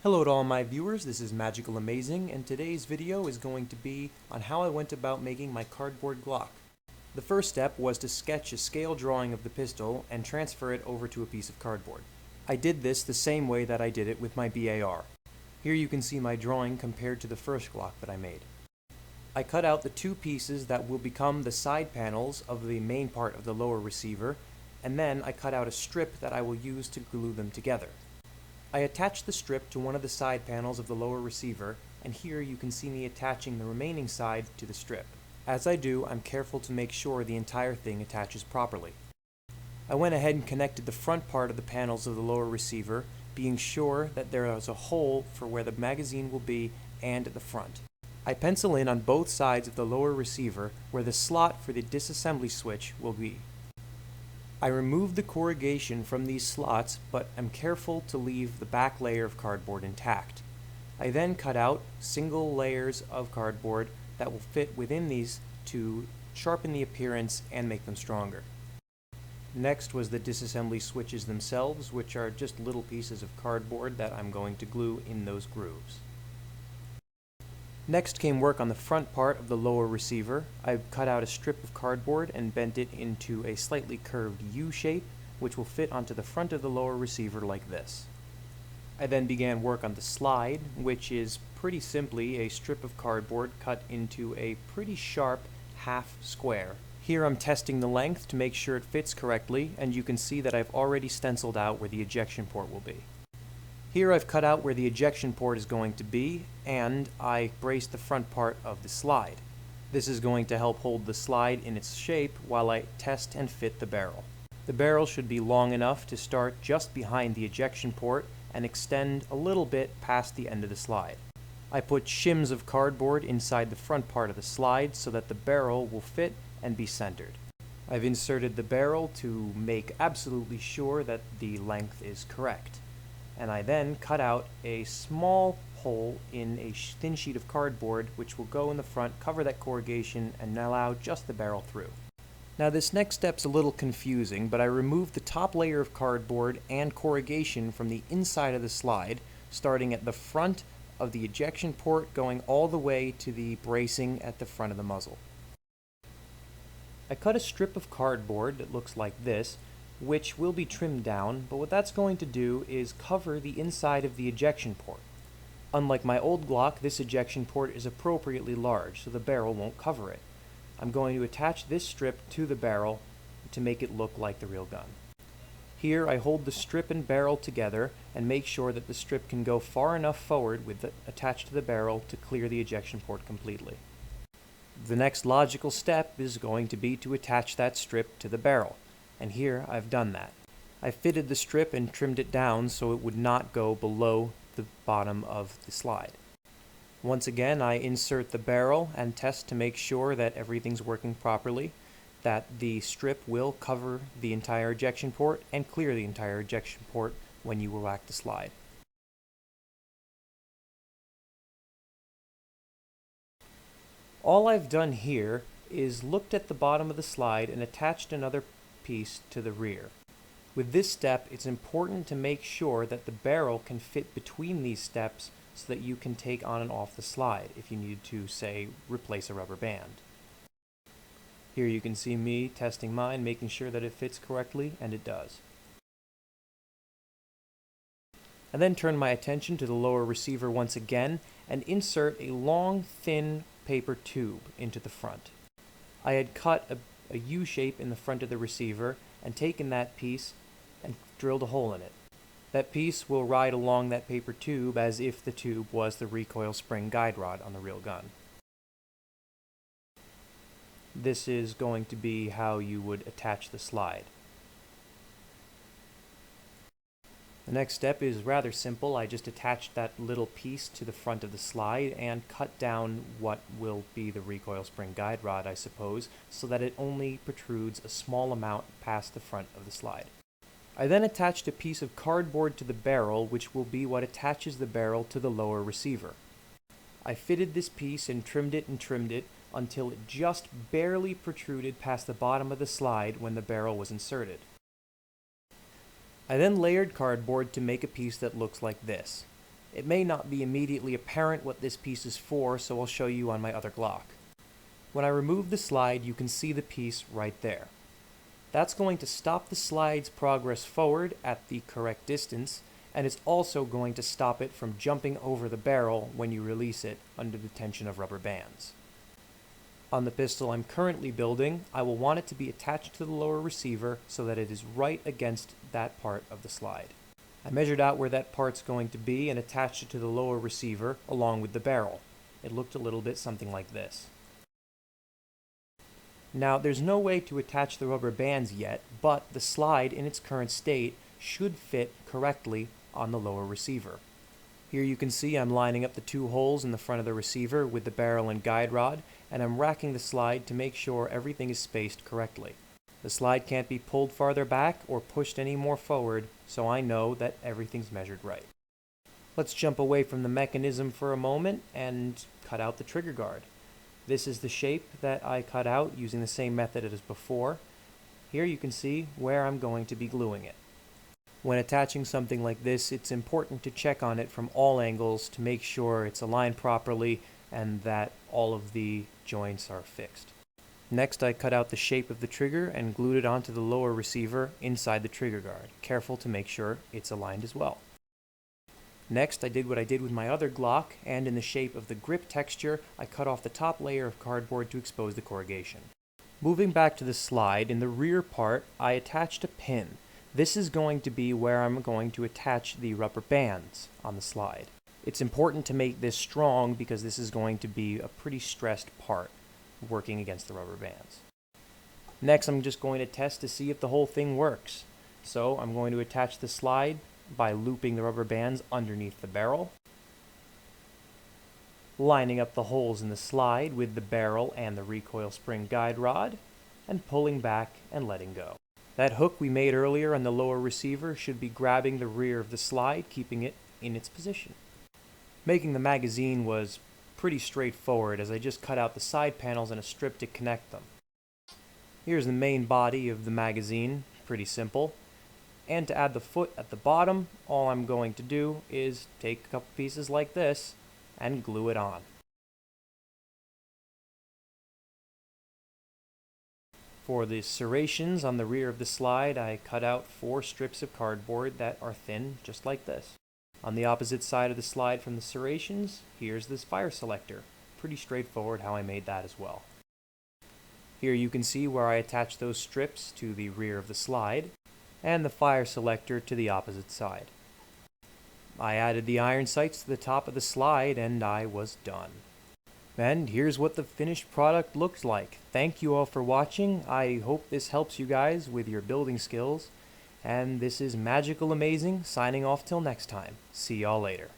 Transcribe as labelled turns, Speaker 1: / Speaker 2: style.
Speaker 1: Hello to all my viewers, this is Magicalamazing, and today's video is going to be on how I went about making my cardboard Glock. The first step was to sketch a scale drawing of the pistol and transfer it over to a piece of cardboard. I did this the same way that I did it with my BAR. Here you can see my drawing compared to the first Glock that I made. I cut out the two pieces that will become the side panels of the main part of the lower receiver, and then I cut out a strip that I will use to glue them together. I attached the strip to one of the side panels of the lower receiver, and here you can see me attaching the remaining side to the strip. As I do, I'm careful to make sure the entire thing attaches properly. I went ahead and connected the front part of the panels of the lower receiver, being sure that there is a hole for where the magazine will be and at the front. I pencil in on both sides of the lower receiver where the slot for the disassembly switch will be. I removed the corrugation from these slots, but am careful to leave the back layer of cardboard intact. I then cut out single layers of cardboard that will fit within these to sharpen the appearance and make them stronger. Next was the disassembly switches themselves, which are just little pieces of cardboard that I'm going to glue in those grooves. Next came work on the front part of the lower receiver. I cut out a strip of cardboard and bent it into a slightly curved U shape, which will fit onto the front of the lower receiver like this. I then began work on the slide, which is pretty simply a strip of cardboard cut into a pretty sharp half square. Here I'm testing the length to make sure it fits correctly, and you can see that I've already stenciled out where the ejection port will be. Here I've cut out where the ejection port is going to be, and I braced the front part of the slide. This is going to help hold the slide in its shape while I test and fit the barrel. The barrel should be long enough to start just behind the ejection port and extend a little bit past the end of the slide. I put shims of cardboard inside the front part of the slide so that the barrel will fit and be centered. I've inserted the barrel to make absolutely sure that the length is correct. And I then cut out a small hole in a thin sheet of cardboard which will go in the front, cover that corrugation, and allow just the barrel through. Now this next step's a little confusing, but I removed the top layer of cardboard and corrugation from the inside of the slide, starting at the front of the ejection port going all the way to the bracing at the front of the muzzle. I cut a strip of cardboard that looks like this, which will be trimmed down, but what that's going to do is cover the inside of the ejection port. Unlike my old Glock, this ejection port is appropriately large, so the barrel won't cover it. I'm going to attach this strip to the barrel to make it look like the real gun. Here I hold the strip and barrel together and make sure that the strip can go far enough forward with it attached to the barrel to clear the ejection port completely. The next logical step is going to be to attach that strip to the barrel. And here I've done that. I fitted the strip and trimmed it down so it would not go below the bottom of the slide. Once again, I insert the barrel and test to make sure that everything's working properly, that the strip will cover the entire ejection port and clear the entire ejection port when you whack the slide. All I've done here is looked at the bottom of the slide and attached another piece to the rear. With this step, it's important to make sure that the barrel can fit between these steps so that you can take on and off the slide if you need to, say, replace a rubber band. Here you can see me testing mine, making sure that it fits correctly, and it does. I then turn my attention to the lower receiver once again and insert a long, thin paper tube into the front. I had cut a U shape in the front of the receiver and taken that piece and drilled a hole in it. That piece will ride along that paper tube as if the tube was the recoil spring guide rod on the real gun. This is going to be how you would attach the slide. The next step is rather simple. I just attached that little piece to the front of the slide and cut down what will be the recoil spring guide rod, I suppose, so that it only protrudes a small amount past the front of the slide. I then attached a piece of cardboard to the barrel, which will be what attaches the barrel to the lower receiver. I fitted this piece and trimmed it until it just barely protruded past the bottom of the slide when the barrel was inserted. I then layered cardboard to make a piece that looks like this. It may not be immediately apparent what this piece is for, so I'll show you on my other Glock. When I remove the slide, you can see the piece right there. That's going to stop the slide's progress forward at the correct distance, and it's also going to stop it from jumping over the barrel when you release it under the tension of rubber bands. On the pistol I'm currently building, I will want it to be attached to the lower receiver so that it is right against that part of the slide. I measured out where that part's going to be and attached it to the lower receiver along with the barrel. It looked a little bit something like this. Now, there's no way to attach the rubber bands yet, but the slide in its current state should fit correctly on the lower receiver. Here you can see I'm lining up the two holes in the front of the receiver with the barrel and guide rod, and I'm racking the slide to make sure everything is spaced correctly. The slide can't be pulled farther back or pushed any more forward, so I know that everything's measured right. Let's jump away from the mechanism for a moment and cut out the trigger guard. This is the shape that I cut out using the same method as before. Here you can see where I'm going to be gluing it. When attaching something like this, it's important to check on it from all angles to make sure it's aligned properly and that all of the joints are fixed. Next, I cut out the shape of the trigger and glued it onto the lower receiver inside the trigger guard, careful to make sure it's aligned as well. Next, I did what I did with my other Glock, and in the shape of the grip texture, I cut off the top layer of cardboard to expose the corrugation. Moving back to the slide, in the rear part, I attached a pin. This is going to be where I'm going to attach the rubber bands on the slide. It's important to make this strong because this is going to be a pretty stressed part working against the rubber bands. Next, I'm just going to test to see if the whole thing works. So I'm going to attach the slide by looping the rubber bands underneath the barrel, lining up the holes in the slide with the barrel and the recoil spring guide rod, and pulling back and letting go. That hook we made earlier on the lower receiver should be grabbing the rear of the slide, keeping it in its position. Making the magazine was pretty straightforward as I just cut out the side panels and a strip to connect them. Here's the main body of the magazine, pretty simple. And to add the foot at the bottom, all I'm going to do is take a couple pieces like this and glue it on. For the serrations on the rear of the slide, I cut out 4 strips of cardboard that are thin, just like this. On the opposite side of the slide from the serrations, here's this fire selector. Pretty straightforward how I made that as well. Here you can see where I attached those strips to the rear of the slide, and the fire selector to the opposite side. I added the iron sights to the top of the slide, and I was done. And here's what the finished product looks like. Thank you all for watching. I hope this helps you guys with your building skills. And this is Magicalamazing signing off till next time. See y'all later.